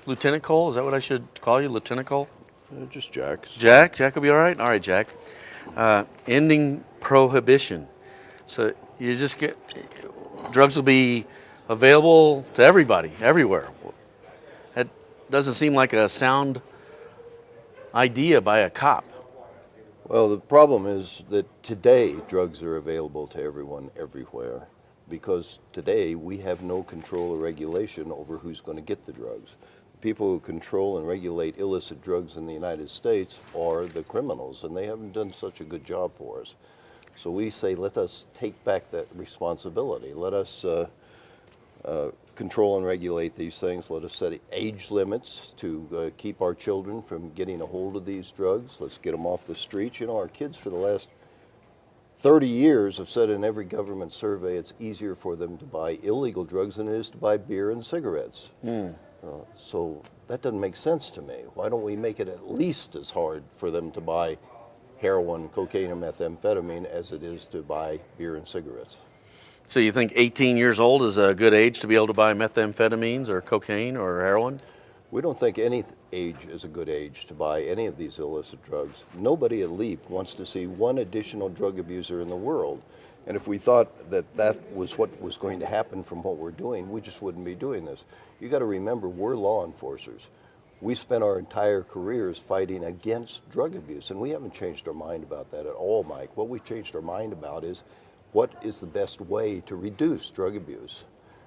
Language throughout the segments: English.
Lieutenant Cole, is that what I should call you, Lieutenant Cole? Just Jack. Jack? Jack will be all right? All right, Jack. Ending prohibition. So you just get, drugs will be available to everybody, everywhere. That doesn't seem like a sound idea by a cop. Well, the problem is that today drugs are available to everyone everywhere because today we have no control or regulation over who's going to get the drugs. The people who control and regulate illicit drugs in the United States are the criminals, and they haven't done such a good job for us. So we say, let us take back that responsibility. Let us control and regulate these things. Let us set age limits to keep our children from getting a hold of these drugs. Let's get them off the streets. You know, our kids for the last 30 years have said in every government survey it's easier for them to buy illegal drugs than it is to buy beer and cigarettes. So that doesn't make sense to me. Why don't we make it at least as hard for them to buy heroin, cocaine, and methamphetamine as it is to buy beer and cigarettes? So you think 18 years old is a good age to be able to buy methamphetamines or cocaine or heroin? We don't think any age is a good age to buy any of these illicit drugs. Nobody at LEAP wants to see one additional drug abuser in the world. And if we thought that that was what was going to happen from what we're doing, we just wouldn't be doing this. You got to remember, we're law enforcers. We spent our entire careers fighting against drug abuse, and we haven't changed our mind about that at all, Mike. What we've changed our mind about is what is the best way to reduce drug abuse?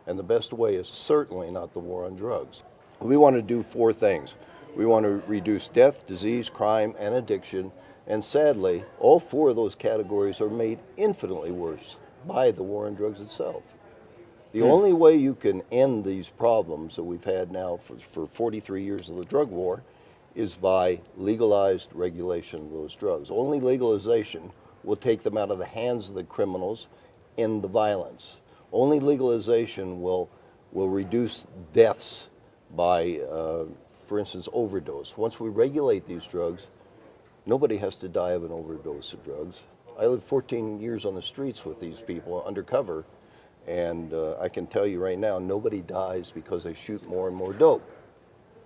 And the best way is certainly not the war on drugs. We want to do four things. We want to reduce death, disease, crime, and addiction. And sadly, all four of those categories are made infinitely worse by the war on drugs itself. The only way you can end these problems that we've had now for 43 years of the drug war is by legalized regulation of those drugs. Only legalization will take them out of the hands of the criminals and the violence. Only legalization will reduce deaths by, for instance, overdose. Once we regulate these drugs, nobody has to die of an overdose of drugs. I lived 14 years on the streets with these people undercover, and I can tell you right now, nobody dies because they shoot more and more dope.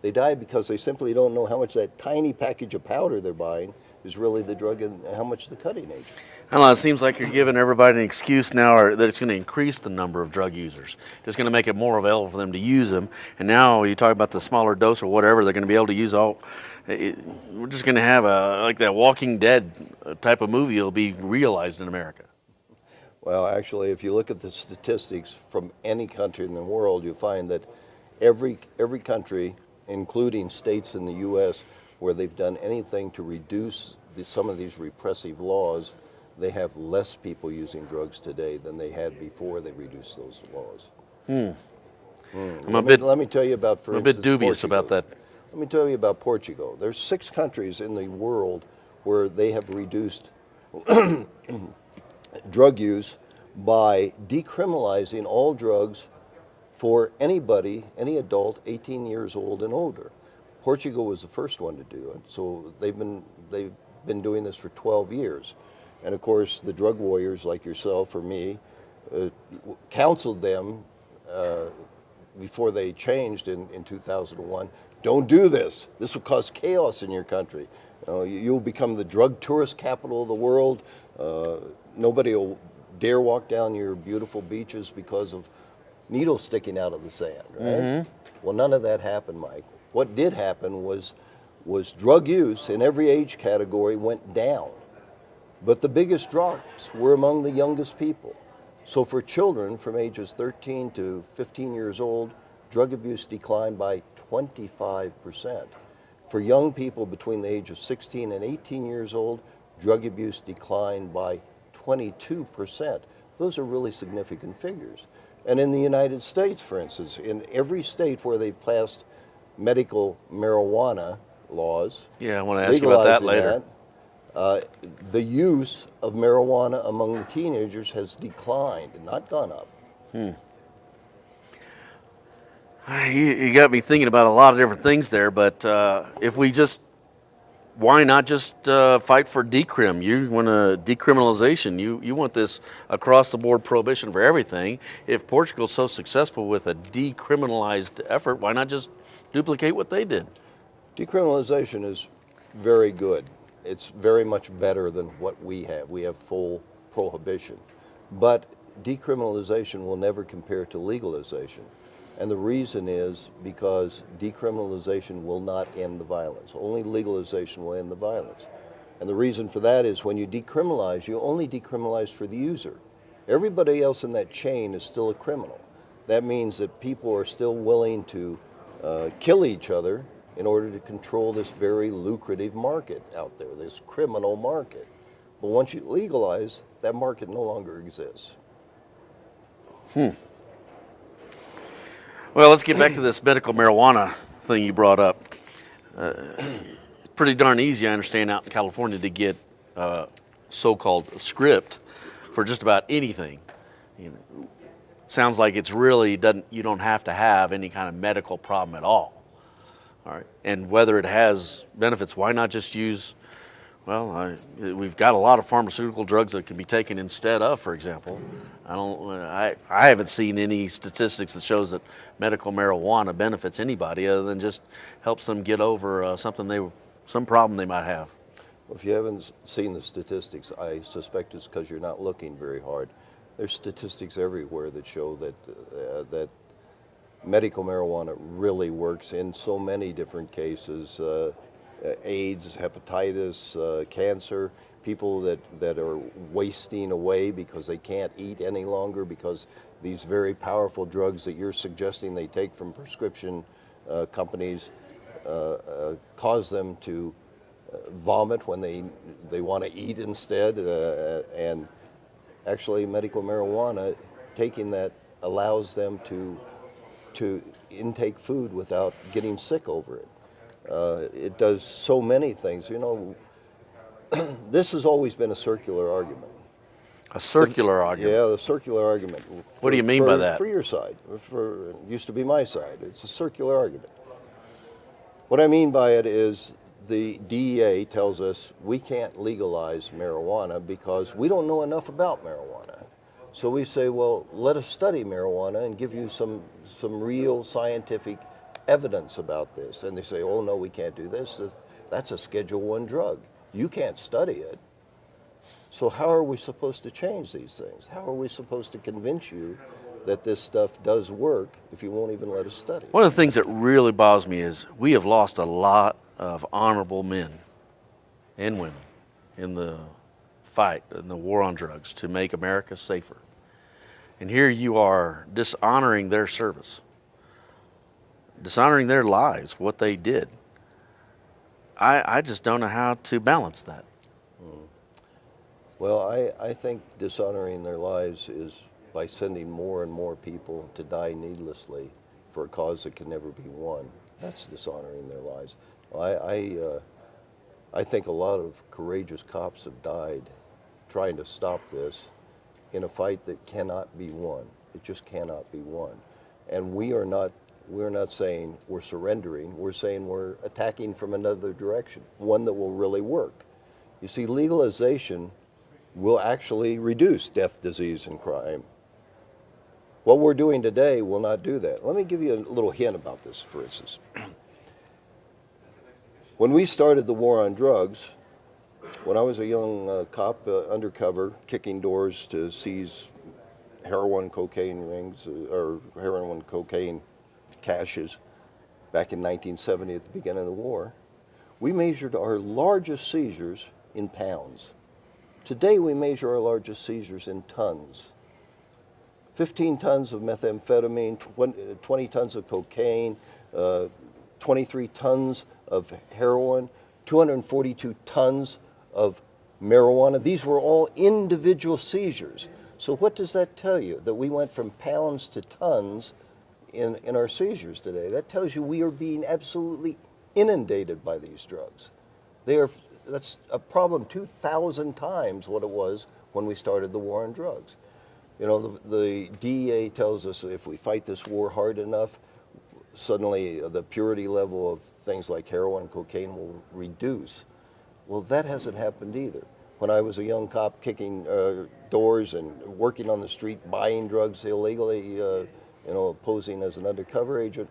They die because they simply don't know how much that tiny package of powder they're buying is really the drug and how much the cutting agent. I don't know, it seems like you're giving everybody an excuse now or that it's going to increase the number of drug users. Just going to make it more available for them to use them. And now you talk about the smaller dose or whatever, they're going to be able to use all. We're just going to have like that Walking Dead type of movie will be realized in America. Well, actually, if you look at the statistics from any country in the world, you'll find that every country, including states in the U.S., where they've done anything to reduce some of these repressive laws, they have less people using drugs today than they had before they reduced those laws. Let me tell you about, for instance, a bit dubious Portugal. about that. Let me tell you about Portugal. There's 6 countries in the world where they have reduced drug use by decriminalizing all drugs for anybody, any adult 18 years old and older. Portugal was the first one to do it, so they've been doing this for 12 years. And of course, the drug warriors like yourself or me counseled them before they changed in 2001. Don't do this. This will cause chaos in your country. You'll become the drug tourist capital of the world. Nobody will dare walk down your beautiful beaches because of needles sticking out of the sand, right? Well, none of that happened, Mike. What did happen was drug use in every age category went down. But the biggest drops were among the youngest people. So for children from ages 13 to 15 years old, drug abuse declined by 25%. For young people between the age of 16 and 18 years old, drug abuse declined by 22%. Those are really significant figures. And in the United States, for instance, in every state where they've passed medical marijuana laws, yeah, I want to ask you about that later. The use of marijuana among the teenagers has declined, not gone up. You got me thinking about a lot of different things there, but if we just, why not just fight for decrim? You want a decriminalization. You want this across-the-board prohibition for everything. If Portugal's so successful with a decriminalized effort, why not just duplicate what they did. Decriminalization is very good. It's very much better than what we have. We have full prohibition. But decriminalization will never compare to legalization. And the reason is because decriminalization will not end the violence. Only legalization will end the violence. And the reason for that is when you decriminalize, you only decriminalize for the user. Everybody else in that chain is still a criminal. That means that people are still willing to kill each other in order to control this very lucrative market out there, this criminal market. But once you legalize, that market no longer exists. Well, let's get back to this medical marijuana thing you brought up. It's pretty darn easy, I understand, out in California to get so-called script for just about anything. You know, sounds like it's really doesn't. You don't have to have any kind of medical problem at all. All right, and whether it has benefits, why not just use? Well, we've got a lot of pharmaceutical drugs that can be taken instead of, for example. I haven't seen any statistics that shows that medical marijuana benefits anybody other than just helps them get over some problem they might have. Well, if you haven't seen the statistics, I suspect it's because you're not looking very hard. There's statistics everywhere that show that medical marijuana really works in so many different cases. AIDS, hepatitis, cancer, people that are wasting away because they can't eat any longer because these very powerful drugs that you're suggesting they take from prescription companies cause them to vomit when they want to eat instead. And actually medical marijuana, taking that allows them to intake food without getting sick over it. It does so many things. You know, this has always been a circular argument. A circular argument? Yeah, the circular argument. What do you mean by that? For your side. It used to be my side. It's a circular argument. What I mean by it is the DEA tells us we can't legalize marijuana because we don't know enough about marijuana. So we say, well, let us study marijuana and give you some real scientific evidence about this. And they say, oh no, we can't do this. That's a Schedule I drug. You can't study it. So how are we supposed to change these things? How are we supposed to convince you that this stuff does work if you won't even let us study it? One of the things that really bothers me is we have lost a lot of honorable men and women in the fight, in the war on drugs to make America safer. And here you are dishonoring their service, dishonoring their lives, what they did. I just don't know how to balance that. Well, I think dishonoring their lives is by sending more and more people to die needlessly for a cause that can never be won. That's dishonoring their lives. I think a lot of courageous cops have died trying to stop this in a fight that cannot be won. It just cannot be won. And we're not saying we're surrendering. We're saying we're attacking from another direction, one that will really work. You see, legalization will actually reduce death, disease, and crime. What we're doing today will not do that. Let me give you a little hint about this, for instance. When we started the war on drugs, when I was a young cop undercover, kicking doors to seize heroin, cocaine rings, or heroin, cocaine caches back in 1970 at the beginning of the war, we measured our largest seizures in pounds. Today we measure our largest seizures in tons. 15 tons of methamphetamine, 20 tons of cocaine, 23 tons of heroin, 242 tons of marijuana. These were all individual seizures. So what does that tell you? That we went from pounds to tons in our seizures today. That tells you we are being absolutely inundated by these drugs. That's a problem 2,000 times what it was when we started the war on drugs. You know, the DEA tells us if we fight this war hard enough, suddenly the purity level of things like heroin and cocaine will reduce. Well, that hasn't happened either. When I was a young cop kicking doors and working on the street, buying drugs illegally, posing as an undercover agent,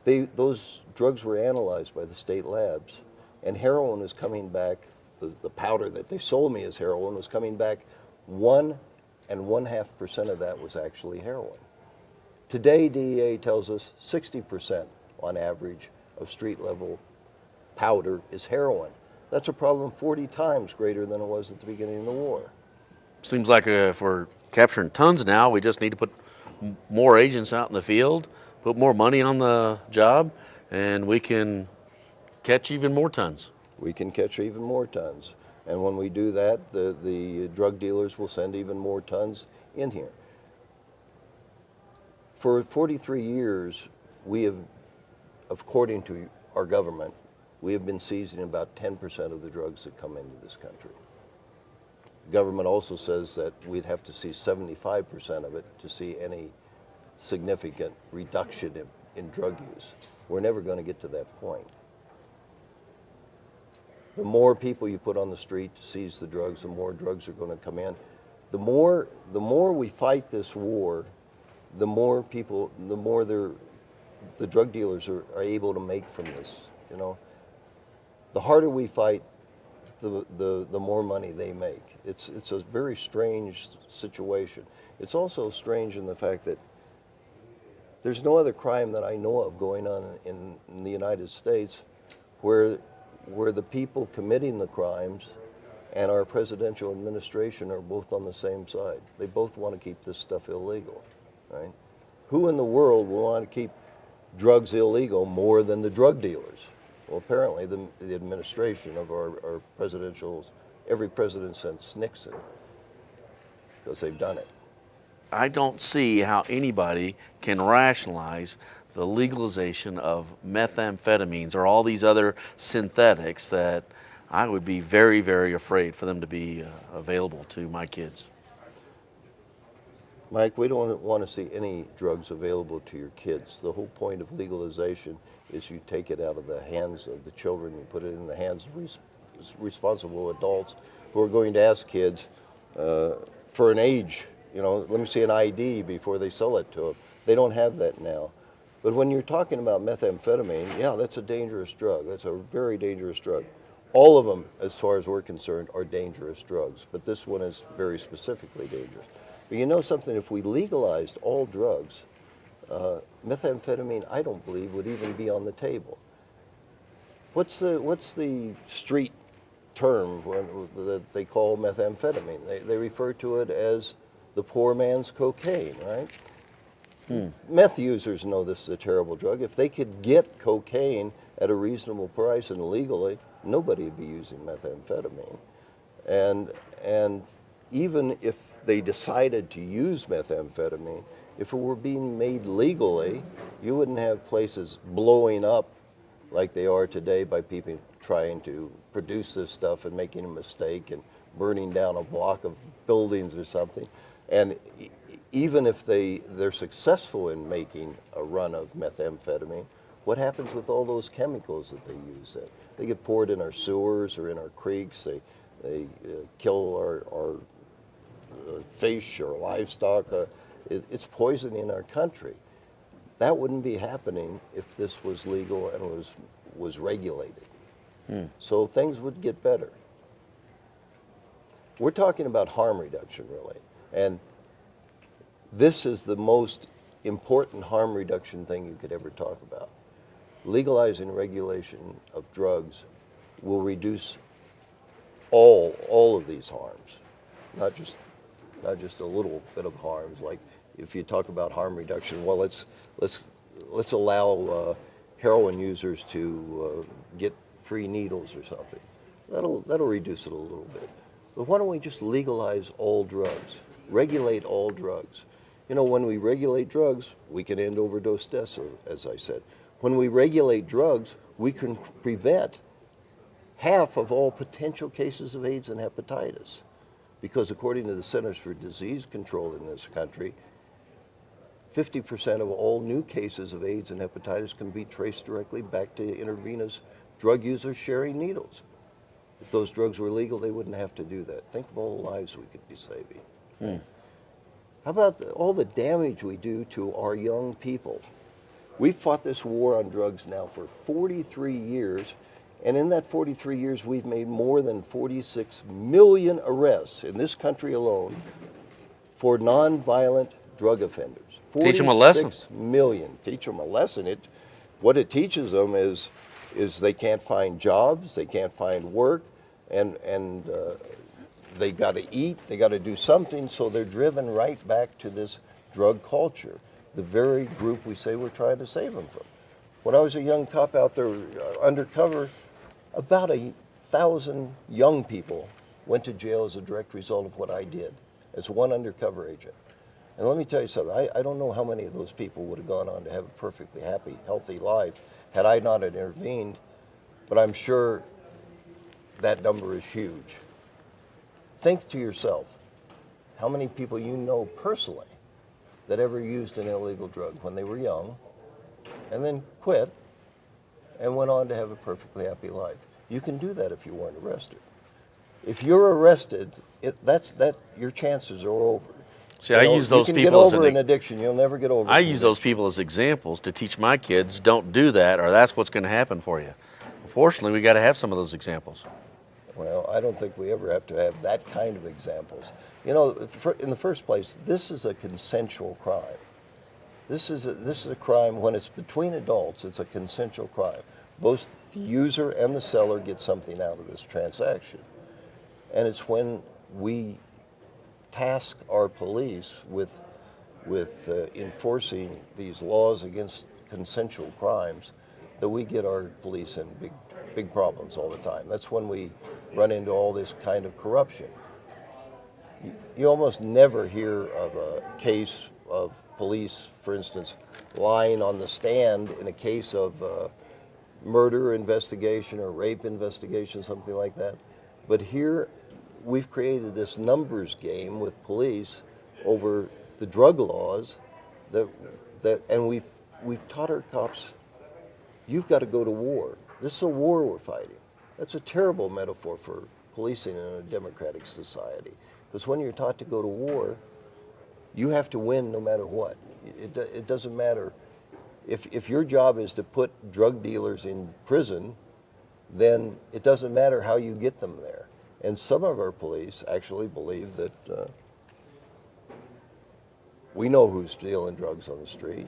Those drugs were analyzed by the state labs, and heroin was coming back, the powder that they sold me as heroin was coming back 1.5% of that was actually heroin. Today, DEA tells us 60% on average of street level powder is heroin. That's a problem 40 times greater than it was at the beginning of the war. Seems like if we're capturing tons now, we just need to put more agents out in the field, put more money on the job, and we can catch even more tons. We can catch even more tons. And when we do that, the drug dealers will send even more tons in here. For 43 years, we have, according to our government, we have been seizing about 10% of the drugs that come into this country. The government also says that we'd have to seize 75% of it to see any significant reduction in drug use. We're never going to get to that point. The more people you put on the street to seize the drugs, the more drugs are going to come in. The more we fight this war, the more people, the drug dealers are able to make from this. You know, the harder we fight, the more money they make. It's a very strange situation. It's also strange in the fact that there's no other crime that I know of going on in the United States where the people committing the crimes and our presidential administration are both on the same side. They both want to keep this stuff illegal, right? Who in the world will want to keep drugs illegal more than the drug dealers? Well, apparently the administration of our presidentials, every president since Nixon, because they've done it. I don't see how anybody can rationalize the legalization of methamphetamines or all these other synthetics that I would be very, very afraid for them to be available to my kids. Mike, we don't want to see any drugs available to your kids. The whole point of legalization is you take it out of the hands of the children, you put it in the hands of responsible adults who are going to ask kids for an age. You know, let me see an ID before they sell it to them. They don't have that now. But when you're talking about methamphetamine, yeah, that's a dangerous drug. That's a very dangerous drug. All of them, as far as we're concerned, are dangerous drugs. But this one is very specifically dangerous. But you know something? If we legalized all drugs, methamphetamine, I don't believe, would even be on the table. What's the street term that they call methamphetamine? They refer to it as the poor man's cocaine, right? Meth users know this is a terrible drug. If they could get cocaine at a reasonable price and legally, nobody would be using methamphetamine. And even if they decided to use methamphetamine, if it were being made legally, you wouldn't have places blowing up like they are today by people trying to produce this stuff and making a mistake and burning down a block of buildings or something. And even if they're successful in making a run of methamphetamine, what happens with all those chemicals that they use? They get poured in our sewers or in our creeks. They kill our fish or livestock. It's poisoning our country. That wouldn't be happening if this was legal and was regulated. So things would get better. We're talking about harm reduction, really. And this is the most important harm reduction thing you could ever talk about. Legalizing regulation of drugs will reduce all of these harms, not just a little bit of harms. Like if you talk about harm reduction, well, let's allow heroin users to get free needles or something. That'll reduce it a little bit. But why don't we just legalize all drugs, regulate all drugs? You know, when we regulate drugs, we can end overdose deaths, as I said. When we regulate drugs, we can prevent half of all potential cases of AIDS and hepatitis. Because according to the Centers for Disease Control in this country, 50% of all new cases of AIDS and hepatitis can be traced directly back to intravenous drug users sharing needles. If those drugs were legal, they wouldn't have to do that. Think of all the lives we could be saving. How about all the damage we do to our young people We've fought this war on drugs now for 43 years, and in that 43 years, we've made more than 46 million arrests in this country alone for nonviolent drug offenders. Teach them a lesson. 46 million. Teach them a lesson. What it teaches them is they can't find jobs, they can't find work, and they got to eat, they got to do something, so they're driven right back to this drug culture, the very group we say we're trying to save them from. When I was a young cop out there undercover, about 1,000 young people went to jail as a direct result of what I did as one undercover agent. And let me tell you something, I don't know how many of those people would have gone on to have a perfectly happy, healthy life had I not intervened, but I'm sure that number is huge. Think to yourself, how many people you know personally that ever used an illegal drug when they were young and then quit and went on to have a perfectly happy life? You can do that if you weren't arrested. If you're arrested, your chances are over. See, I use those people. You can people get over an addiction. You'll never get over. I use those people as examples to teach my kids, don't do that, or that's what's going to happen for you. Unfortunately, we got to have some of those examples. Well, I don't think we ever have to have that kind of examples. You know, in the first place, this is a consensual crime. This is a crime when it's between adults. It's a consensual crime. Both the user and the seller get something out of this transaction, and it's when we task our police with enforcing these laws against consensual crimes that we get our police in big problems all the time. That's when we run into all this kind of corruption. You almost never hear of a case of police, for instance, lying on the stand in a case of murder investigation or rape investigation, something like that. But here, we've created this numbers game with police over the drug laws and we've taught our cops, you've got to go to war. This is a war we're fighting. That's a terrible metaphor for policing in a democratic society. Because when you're taught to go to war, you have to win no matter what. It doesn't matter. If your job is to put drug dealers in prison, then it doesn't matter how you get them there. And some of our police actually believe that we know who's stealing drugs on the street.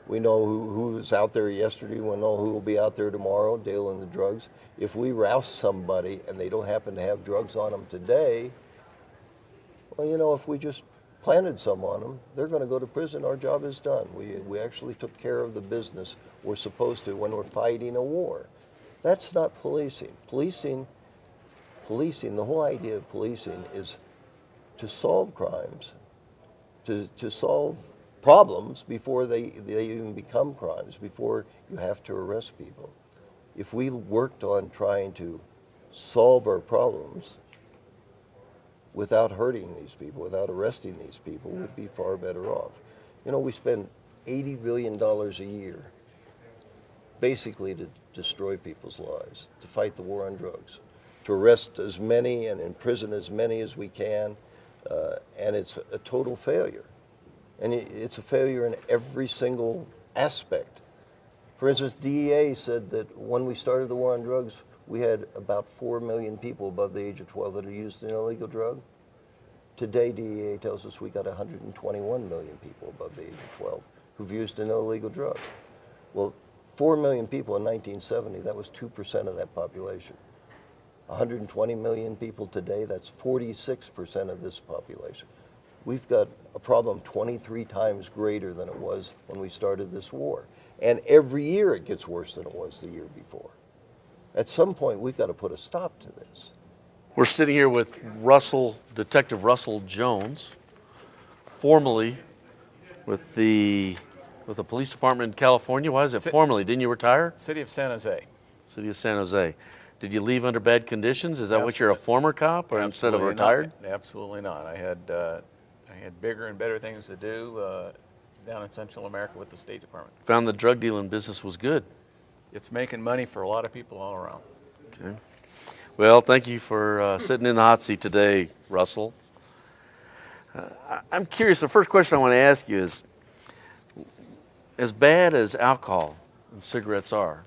We know who was out there yesterday. We know who will be out there tomorrow dealing the drugs. If we rouse somebody and they don't happen to have drugs on them today, well, you know, if we just planted some on them, they're going to go to prison. Our job is done. We actually took care of the business we're supposed to when we're fighting a war. That's not policing. Policing, the whole idea of policing is to solve crimes, to solve problems before they even become crimes, before you have to arrest people. If we worked on trying to solve our problems without hurting these people, without arresting these people, we'd be far better off. You know, we spend $80 billion a year basically to destroy people's lives, to fight the war on drugs, to arrest as many and imprison as many as we can, and it's a total failure. And it's a failure in every single aspect. For instance, DEA said that when we started the war on drugs, we had about 4 million people above the age of 12 that had used an illegal drug. Today, DEA tells us we got 121 million people above the age of 12 who've used an illegal drug. Well, 4 million people in 1970, that was 2% of that population. 120 million people today, that's 46% of this population. We've got a problem 23 times greater than it was when we started this war. And every year it gets worse than it was the year before. At some point, we've got to put a stop to this. We're sitting here with Detective Russell Jones, formerly with the police department in California. Why is it formerly? Didn't you retire? City of San Jose. City of San Jose. Did you leave under bad conditions? Is that what you're a former cop, or instead of retired? Not. Absolutely not. I had bigger and better things to do down in Central America with the State Department. Found the drug dealing business was good. It's making money for a lot of people all around. Okay. Well, thank you for sitting in the hot seat today, Russell. I'm curious, the first question I want to ask you is, as bad as alcohol and cigarettes are,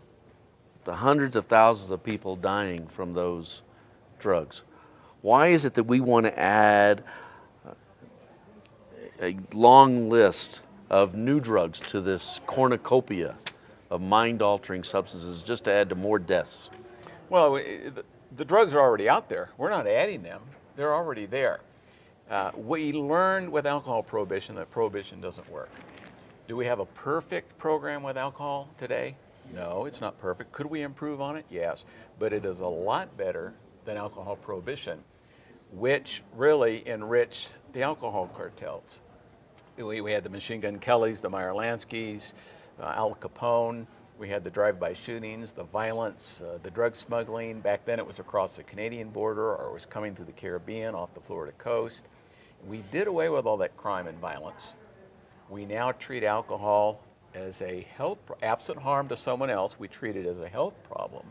the hundreds of thousands of people dying from those drugs, why is it that we want to add a long list of new drugs to this cornucopia of mind-altering substances just to add to more deaths? Well, the drugs are already out there. We're not adding them. They're already there. We learned with alcohol prohibition that prohibition doesn't work. Do we have a perfect program with alcohol today? No, it's not perfect. Could we improve on it? Yes. But it is a lot better than alcohol prohibition, which really enriched the alcohol cartels. We had the Machine Gun Kellys, the Meyer Lanskys, Al Capone. We had the drive-by shootings, the violence, the drug smuggling. Back then it was across the Canadian border or it was coming through the Caribbean off the Florida coast. We did away with all that crime and violence. We now treat alcohol as a health, absent harm to someone else, we treat it as a health problem.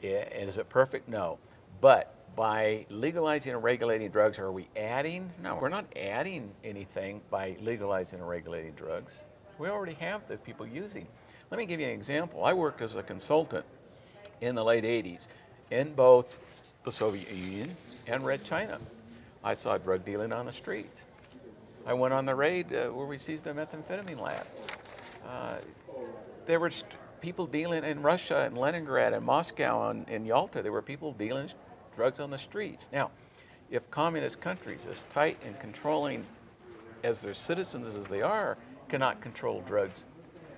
Is it perfect? No. But by legalizing and regulating drugs, are we adding? No, we're not adding anything by legalizing and regulating drugs. We already have the people using. Let me give you an example. I worked as a consultant in the late 80s in both the Soviet Union and Red China. I saw drug dealing on the streets. I went on the raid where we seized a methamphetamine lab. There were people dealing in Russia and Leningrad and Moscow and Yalta. There were people dealing drugs on the streets. Now, if communist countries, as tight and controlling as their citizens as they are, cannot control drugs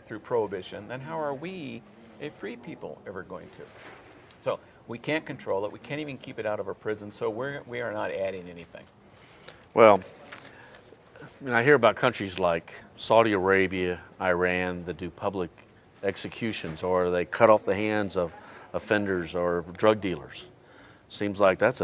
through prohibition, then how are we, a free people, ever going to? So we can't control it. We can't even keep it out of our prisons. So we are not adding anything. Well, I mean, I hear about countries like Saudi Arabia, Iran that do public executions, or they cut off the hands of offenders or drug dealers. Seems like that's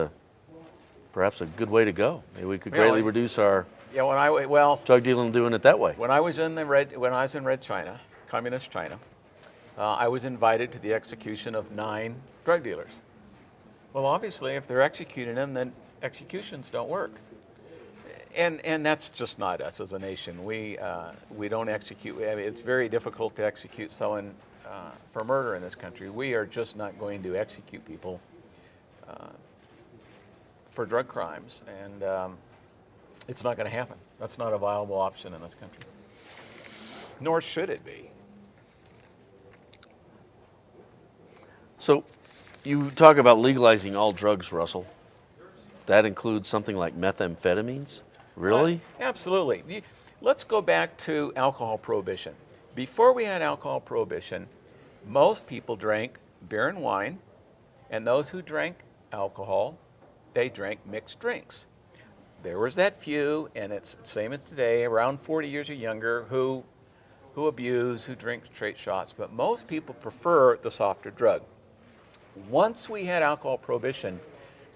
perhaps a good way to go. Maybe we could greatly reduce our drug dealing doing it that way. When I was in Red China, communist China, I was invited to the execution of 9 drug dealers. Well, obviously, if they're executing them, then executions don't work. And that's just not us as a nation. We don't execute. I mean, it's very difficult to execute someone for murder in this country. We are just not going to execute people for drug crimes, and it's not going to happen. That's not a viable option in this country. Nor should it be. So, you talk about legalizing all drugs, Russell. That includes something like methamphetamines? Really? Absolutely. Let's go back to alcohol prohibition. Before we had alcohol prohibition, most people drank beer and wine, and those who drank alcohol, they drank mixed drinks. There was that few, and it's the same as today, around 40 years or younger, who abuse, who drink straight shots, but most people prefer the softer drug. Once we had alcohol prohibition,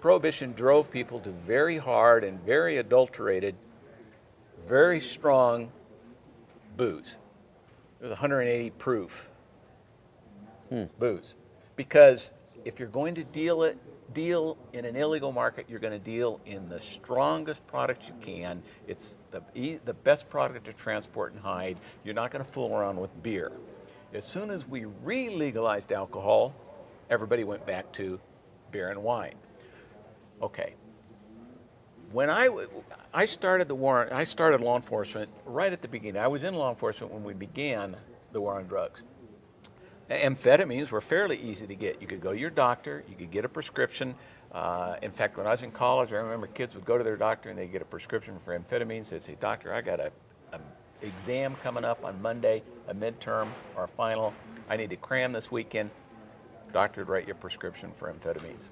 prohibition drove people to very hard and very adulterated, very strong booze. It was 180 proof booze. Because if you're going to deal in an illegal market, you're going to deal in the strongest product you can. It's the best product to transport and hide. You're not going to fool around with beer. As soon as we re-legalized alcohol, everybody went back to beer and wine. Okay. When I started the war, I started law enforcement right at the beginning. I was in law enforcement when we began the war on drugs. Amphetamines were fairly easy to get. You could go to your doctor, you could get a prescription. In fact, when I was in college, I remember kids would go to their doctor and they'd get a prescription for amphetamines. They'd say, "Doctor, I got an exam coming up on Monday, a midterm or a final. I need to cram this weekend." Doctor would write you a prescription for amphetamines.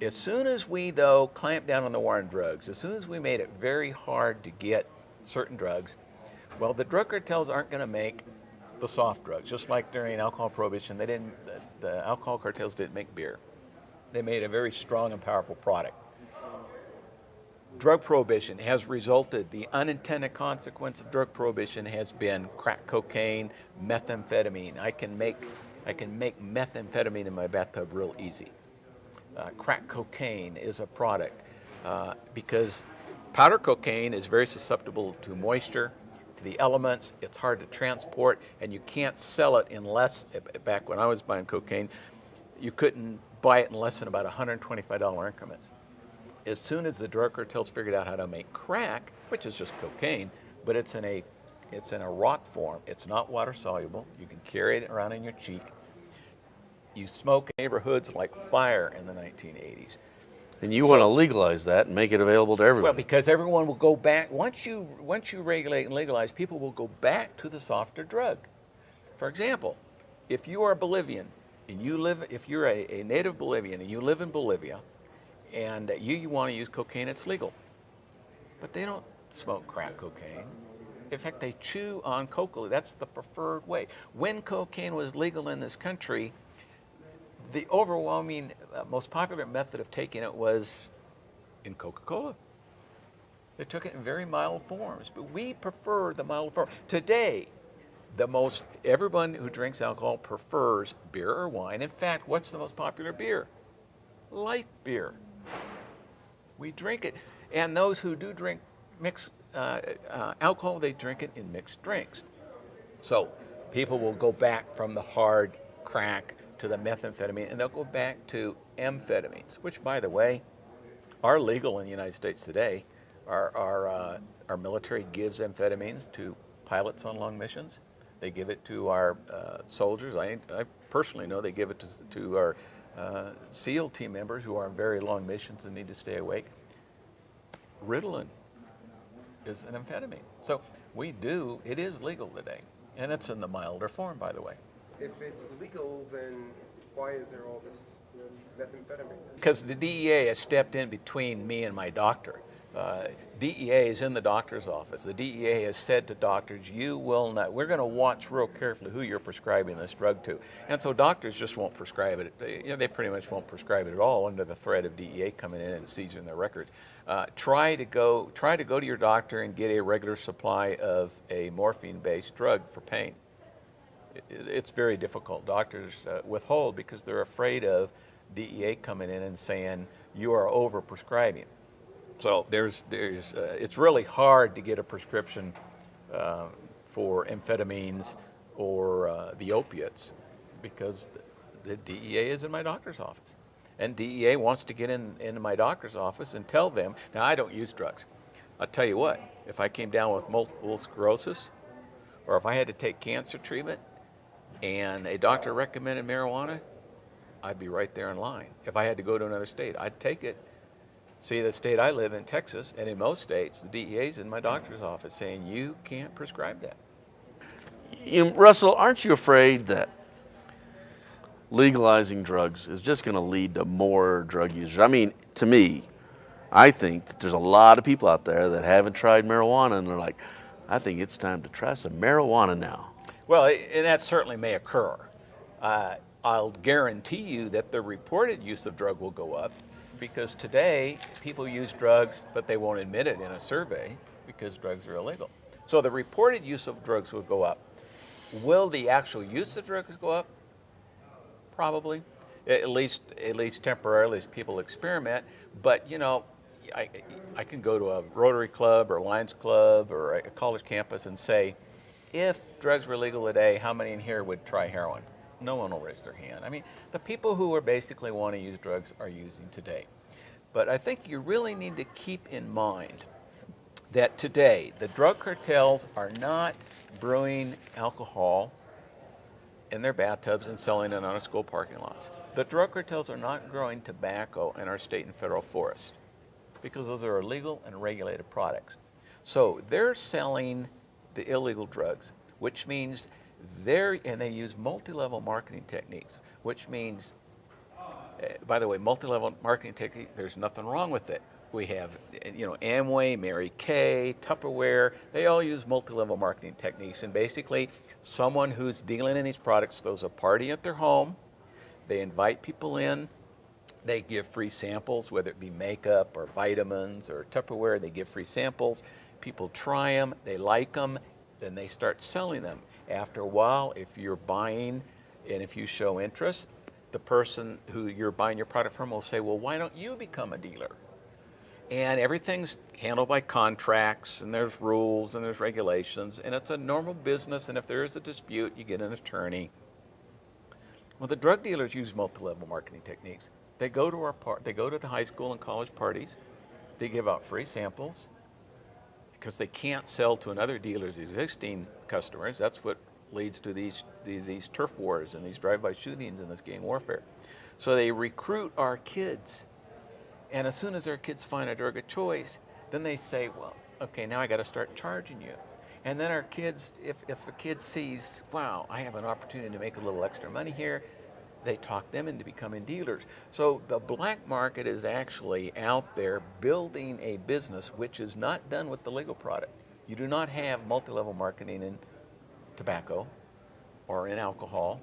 As soon as we, though, clamped down on the war on drugs, as soon as we made it very hard to get certain drugs, well, the drug cartels aren't going to make the soft drugs. Just like during alcohol prohibition, the alcohol cartels didn't make beer. They made a very strong and powerful product. Drug prohibition has resulted, the unintended consequence of drug prohibition has been crack cocaine, methamphetamine. I can make methamphetamine in my bathtub real easy. Crack cocaine is a product because powder cocaine is very susceptible to moisture, to the elements, it's hard to transport, and you can't sell it unless, back when I was buying cocaine, you couldn't buy it in less than about $125 increments. As soon as the drug cartels figured out how to make crack, which is just cocaine, but it's in a rock form. It's not water soluble. You can carry it around in your cheek. You smoke in neighborhoods like fire in the 1980s. And you want to legalize that and make it available to everyone. Well, because everyone will go back once you regulate and legalize, people will go back to the softer drug. For example, if you are Bolivian and if you're a native Bolivian and you live in Bolivia, and you want to use cocaine, it's legal. But they don't smoke crack cocaine. In fact, they chew on coca. That's the preferred way. When cocaine was legal in this country, the overwhelming, most popular method of taking it was in Coca-Cola. They took it in very mild forms, but we prefer the mild form. Today, everyone who drinks alcohol prefers beer or wine. In fact, what's the most popular beer? Light beer. We drink it. And those who do drink mixed alcohol, they drink it in mixed drinks. So people will go back from the hard crack to the methamphetamine, and they'll go back to amphetamines, which, by the way, are legal in the United States today. Our military gives amphetamines to pilots on long missions. They give it to our soldiers. I personally know they give it to our SEAL team members who are on very long missions and need to stay awake. Ritalin is an amphetamine. So it is legal today, and it's in the milder form, by the way. If it's legal, then why is there all this methamphetamine? Because the DEA has stepped in between me and my doctor. DEA is in the doctor's office. The DEA has said to doctors, we're going to watch real carefully who you're prescribing this drug to. And so doctors just won't prescribe it. They pretty much won't prescribe it at all under the threat of DEA coming in and seizing their records. Try to go to your doctor and get a regular supply of a morphine-based drug for pain. It's very difficult. Doctors withhold because they're afraid of DEA coming in and saying you are over-prescribing. So it's really hard to get a prescription for amphetamines or the opiates because the DEA is in my doctor's office. And DEA wants to get into my doctor's office and tell them, now I don't use drugs. I'll tell you what, if I came down with multiple sclerosis or if I had to take cancer treatment and a doctor recommended marijuana, I'd be right there in line. If I had to go to another state, I'd take it. See, the state I live in, Texas, and in most states, the DEA is in my doctor's office saying you can't prescribe that. Russell, aren't you afraid that legalizing drugs is just going to lead to more drug users? I mean, to me, I think that there's a lot of people out there that haven't tried marijuana and they're like, I think it's time to try some marijuana now. Well, and that certainly may occur. I'll guarantee you that the reported use of drug will go up because today people use drugs, but they won't admit it in a survey because drugs are illegal. So the reported use of drugs will go up. Will the actual use of drugs go up? Probably, at least temporarily as people experiment. But I can go to a Rotary Club or a Lions Club or a college campus and say, if drugs were legal today, how many in here would try heroin? No one will raise their hand. I mean, the people who are basically want to use drugs are using today. But I think you really need to keep in mind that today the drug cartels are not brewing alcohol in their bathtubs and selling it on our school parking lots. The drug cartels are not growing tobacco in our state and federal forests because those are illegal and regulated products. So they're selling the illegal drugs, which means and they use multi-level marketing techniques, which means, by the way, multi-level marketing technique, there's nothing wrong with it. We have, Amway, Mary Kay, Tupperware, they all use multi-level marketing techniques. And basically, someone who's dealing in these products throws a party at their home, they invite people in, they give free samples, whether it be makeup or vitamins or Tupperware, they give free samples. People try them, they like them, then they start selling them. After a while, if you're buying and if you show interest, the person who you're buying your product from will say, well, why don't you become a dealer? And everything's handled by contracts, and there's rules, and there's regulations, and it's a normal business, and if there is a dispute, you get an attorney. Well, the drug dealers use multi-level marketing techniques. They go to they go to the high school and college parties. They give out free samples because they can't sell to another dealer's existing customers. That's what leads to these turf wars and these drive-by shootings and this gang warfare. So they recruit our kids, and as soon as our kids find a drug of choice, then they say, well, okay, now I got to start charging you. And then our kids, if a kid sees, wow, I have an opportunity to make a little extra money here, they talk them into becoming dealers. So the black market is actually out there building a business which is not done with the legal product. You do not have multi-level marketing in tobacco or in alcohol.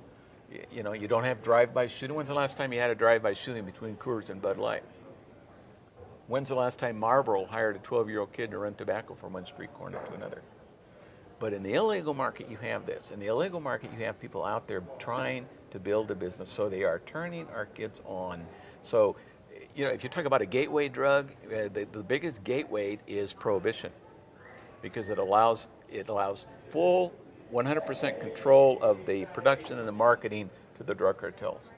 You know, you don't have drive-by shooting. When's the last time you had a drive-by shooting between Coors and Bud Light? When's the last time Marlboro hired a 12-year-old kid to run tobacco from one street corner to another? But in the illegal market, you have this. In the illegal market, you have people out there trying to build a business, so they are turning our kids on. So, you know, if you talk about a gateway drug, the biggest gateway is prohibition, because it allows full 100% control of the production and the marketing to the drug cartels.